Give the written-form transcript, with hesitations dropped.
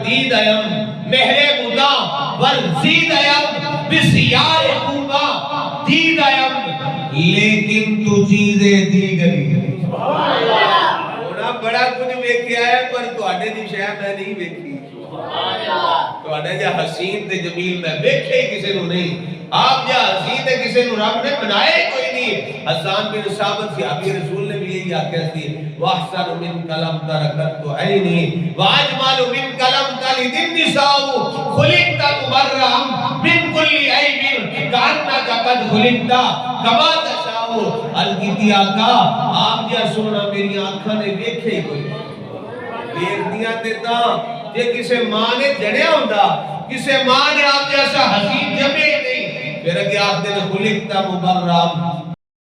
دید ایم مہر مدا ورزید ایم بسیار خوبا دید ایم لیکن تو چیزیں دیگری ہونا بڑا کچھ ویکھیا ہے پر تواڈے دی شے میں نہیں ویکھی تواڈا جا حسین تے جمیل میں ویکھے کسے نو نہیں آپ جا حسین تے کسے نو رب نے بنائے کوئی نہیں حسان بن ثابت صحابی رسول نے بھی یہی آکھیا سی واحسن من کلم ترکت عینی واجمل من کلم تلد النساء خلقت مبرم من کل عیب کانک قد خلقت کما تشاء الکتی آقا آپ جا سونا میری آنکھاں نے ویکھے کوئی ویکھ دیاں تے تاں جے کسے ماں نے جڑیا ہوندا کسے ماں نے آپ جیسا حسین جمے نہیں پھر اگے آپ دے خلقت مبرم